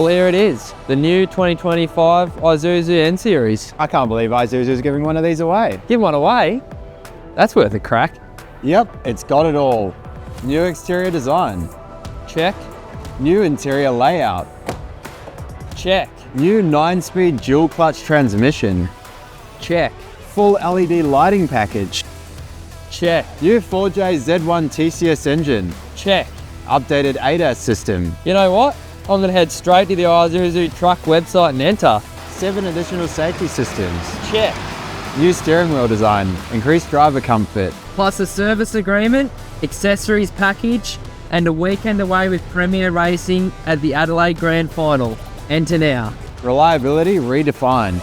Well, here it is, the new 2025 Isuzu N Series. I can't believe Isuzu's giving one of these away. Give one away? That's worth a crack. Yep, it's got it all. New exterior design. Check. New interior layout. Check. New 9-speed dual clutch transmission. Check. Full LED lighting package. Check. New 4J Z1 TCS engine. Check. Updated ADAS system. You know what? I'm gonna head straight to the Isuzu truck website and enter. 7 additional safety systems. Check. New steering wheel design. Increased driver comfort. Plus a service agreement, accessories package, and a weekend away with PremiAir racing at the Adelaide Grand Final. Enter now. Reliability redefined.